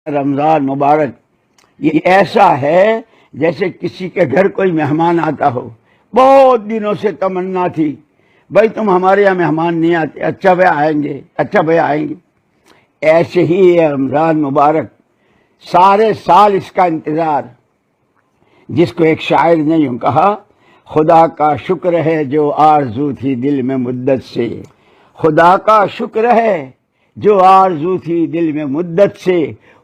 رمضان مبارک یہ ایسا ہے جیسے کسی کے گھر کوئی مہمان آتا ہو، بہت دنوں سے تمنا تھی بھائی تم ہمارے یہاں مہمان نہیں آتے، اچھا بھائی آئیں گے، اچھا بھائی آئیں گے۔ ایسے ہی ہے رمضان مبارک، سارے سال اس کا انتظار، جس کو ایک شاعر نے یوں کہا، خدا کا شکر ہے جو آرزو تھی دل میں مدت سے، خدا کا شکر ہے جو آرزو تھی دل میں مدت سے،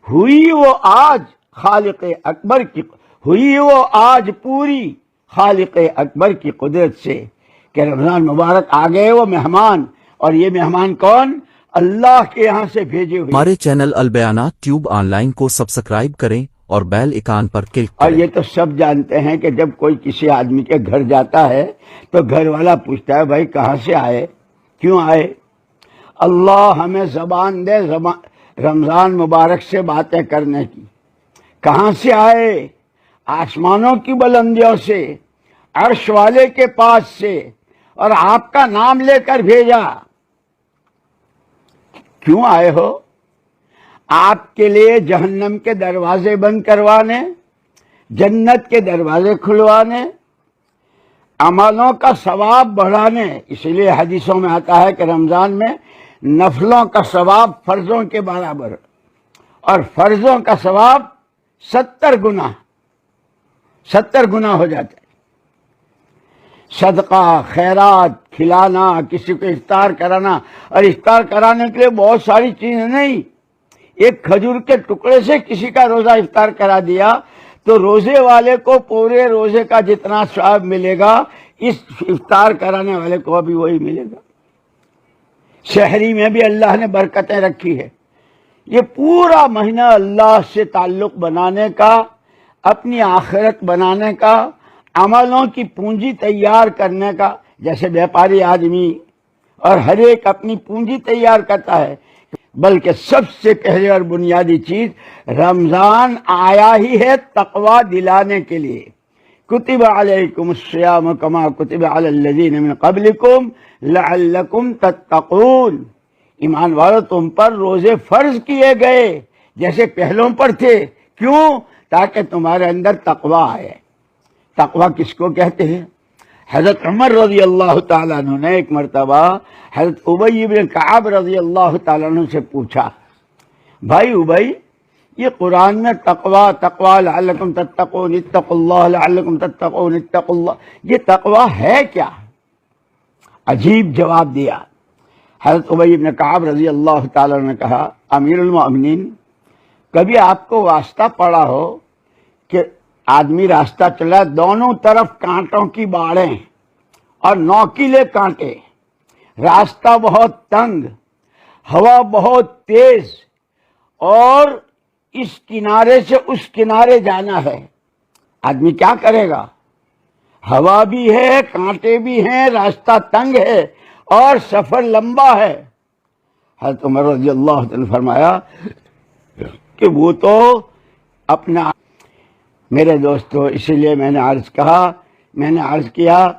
ہوئی وہ آج خالق اکبر کی، ہوئی وہ آج پوری خالق اکبر کی قدرت سے، کہ رمضان مبارک آ گئے وہ مہمان، اور یہ مہمان کون؟ اللہ کے یہاں سے بھیجے ہوئے۔ ہمارے چینل البیانات ٹیوب آن لائن کو سبسکرائب کریں اور بیل ایکان پر کلک اور کریں۔ یہ تو سب جانتے ہیں کہ جب کوئی کسی آدمی کے گھر جاتا ہے تو گھر والا پوچھتا ہے بھائی کہاں سے آئے، کیوں آئے؟ اللہ ہمیں زبان دے رمضان مبارک سے باتیں کرنے کی۔ کہاں سے آئے؟ آسمانوں کی بلندیوں سے، عرش والے کے پاس سے، اور آپ کا نام لے کر بھیجا۔ کیوں آئے ہو؟ آپ کے لیے جہنم کے دروازے بند کروانے، جنت کے دروازے کھلوانے، عملوں کا ثواب بڑھانے۔ اسی لیے حدیثوں میں آتا ہے کہ رمضان میں نفلوں کا ثواب فرضوں کے برابر، اور فرضوں کا ثواب 70 گنا ہو جاتا ہے۔ صدقہ، خیرات، کھلانا، کسی کو افطار کرانا، اور افطار کرانے کے لیے بہت ساری چیزیں نہیں، ایک کھجور کے ٹکڑے سے کسی کا روزہ افطار کرا دیا تو روزے والے کو پورے روزے کا جتنا ثواب ملے گا اس افطار کرانے والے کو بھی وہی ملے گا۔ شہری میں بھی اللہ نے برکتیں رکھی ہے۔ یہ پورا مہینہ اللہ سے تعلق بنانے کا، اپنی آخرت بنانے کا، عملوں کی پونجی تیار کرنے کا۔ جیسے بیپاری آدمی اور ہر ایک اپنی پونجی تیار کرتا ہے، بلکہ سب سے پہلے اور بنیادی چیز رمضان آیا ہی ہے تقوی دلانے کے لیے۔ کتب علیکم الصیام کما کتب علی الذین من قبلکم لعلکم تتقون۔ ایمان والو تم پر روزے فرض کیے گئے جیسے پہلوں پر تھے۔ کیوں؟ تاکہ تمہارے اندر تقوی آئے۔ تقوی کس کو کہتے ہیں؟ حضرت عمر رضی اللہ تعالیٰ عنہ نے ایک مرتبہ حضرت ابی بن کعب رضی اللہ تعالیٰ عنہ سے پوچھا، بھائی ابی، یہ قرآن میں تقوی لعلکم تتقون، اتقوا اللہ لعلکم تتقون، اتقوا اللہ، یہ تقوی ہے کیا؟ عجیب جواب دیا۔ حضرت ابی بن کعب رضی اللہ تعالیٰ عنہ نے کہا، امیر المؤمنین، کبھی آپ کو واسطہ پڑا ہو کہ آدمی راستہ چلا، دونوں طرف کانٹوں کی باڑیں اور نوکیلے کانٹے، راستہ بہت تنگ، ہوا بہت تیز، اور اس کنارے سے اس کنارے جانا ہے، آدمی کیا کرے گا؟ ہوا بھی ہے، کانٹے بھی ہیں، راستہ تنگ ہے اور سفر لمبا ہے۔ حضرت عمر رضی اللہ عنہ نے فرمایا کہ وہ تو اپنا، میرے دوستو، اسی لیے میں نے عرض کیا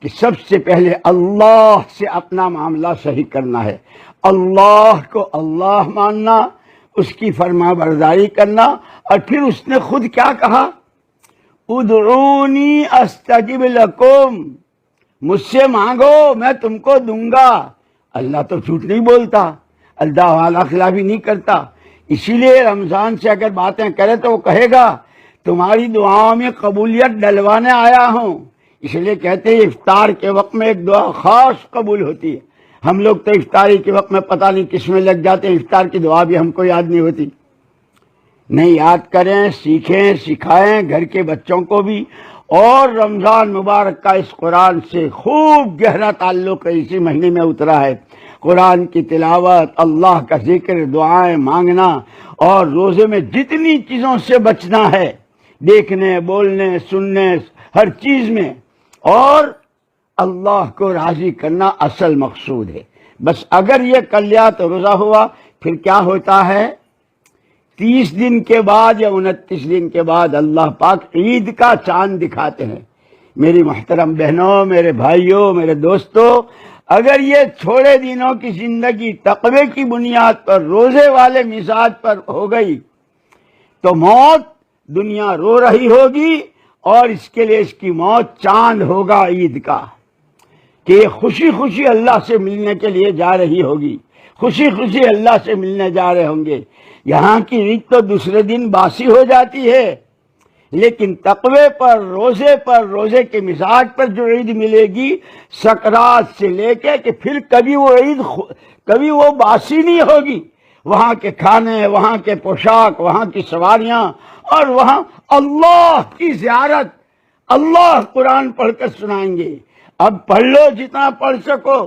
کہ سب سے پہلے اللہ سے اپنا معاملہ صحیح کرنا ہے، اللہ کو اللہ ماننا، اس کی فرما برداری کرنا، اور پھر اس نے خود کیا کہا؟ ادعونی استجب لکم، مجھ سے مانگو میں تم کو دوں گا۔ اللہ تو جھوٹ نہیں بولتا، اللہ والا خلافی نہیں کرتا۔ اسی لیے رمضان سے اگر باتیں کرے تو وہ کہے گا تمہاری دعاؤں میں قبولیت ڈلوانے آیا ہوں۔ اس لیے کہتے ہیں افطار کے وقت میں ایک دعا خاص قبول ہوتی ہے۔ ہم لوگ تو افطاری کے وقت میں پتہ نہیں کس میں لگ جاتے ہیں، افطار کی دعا بھی ہم کو یاد نہیں ہوتی۔ نہیں، یاد کریں، سیکھیں، سکھائیں گھر کے بچوں کو بھی۔ اور رمضان مبارک کا اس قرآن سے خوب گہرا تعلق ہے، اسی مہینے میں اترا ہے۔ قرآن کی تلاوت، اللہ کا ذکر، دعائیں مانگنا، اور روزے میں جتنی چیزوں سے بچنا ہے، دیکھنے، بولنے، سننے، ہر چیز میں، اور اللہ کو راضی کرنا اصل مقصود ہے۔ بس اگر یہ کر لیا تو روزہ ہوا۔ پھر کیا ہوتا ہے؟ 30 دن کے بعد یا 29 دن کے بعد اللہ پاک عید کا چاند دکھاتے ہیں۔ میری محترم بہنوں، میرے بھائیوں، میرے دوستوں، اگر یہ تھوڑے دنوں کی زندگی تقوی کی بنیاد پر، روزے والے مزاج پر ہو گئی تو موت دنیا رو رہی ہوگی، اور اس کے لیے اس کی موت چاند ہوگا عید کا، کہ یہ خوشی خوشی اللہ سے ملنے کے لیے جا رہی ہوگی، خوشی خوشی اللہ سے ملنے جا رہے ہوں گے۔ یہاں کی عید تو دوسرے دن باسی ہو جاتی ہے، لیکن تقوی پر، روزے کے مزاج پر جو عید ملے گی، سکرات سے لے کے کہ پھر کبھی وہ باسی نہیں ہوگی۔ وہاں کے کھانے، وہاں کے پوشاک، وہاں کی سواریاں، اور وہاں اللہ کی زیارت۔ اللہ قرآن پڑھ کر سنائیں گے۔ اب پڑھ لو جتنا پڑھ سکو،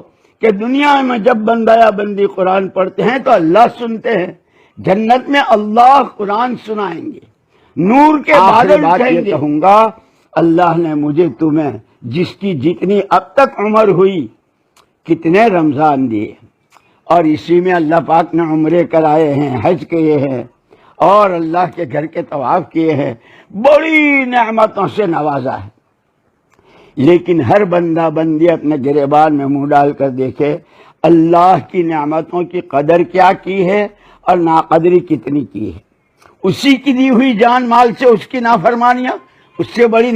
کہ دنیا میں جب بندہ یا بندی قرآن پڑھتے ہیں تو اللہ سنتے ہیں، جنت میں اللہ قرآن سنائیں گے، نور کے بادل اٹھیں گے۔ کہوں گا اللہ نے مجھے تمہیں جس کی جتنی اب تک عمر ہوئی، کتنے رمضان دیے، اور اسی میں اللہ پاک نے عمرے کرائے ہیں، حج کیے ہیں، اور اللہ کے گھر کے طواف کیے ہیں، بڑی نعمتوں سے نوازا ہے۔ لیکن ہر بندہ بندی اپنے گریبان میں منہ ڈال کر دیکھے اللہ کی نعمتوں کی قدر کیا کی ہے اور ناقدری کتنی کی ہے۔ اسی کی دی ہوئی جان مال سے اس کی نافرمانیاں، اس سے بڑی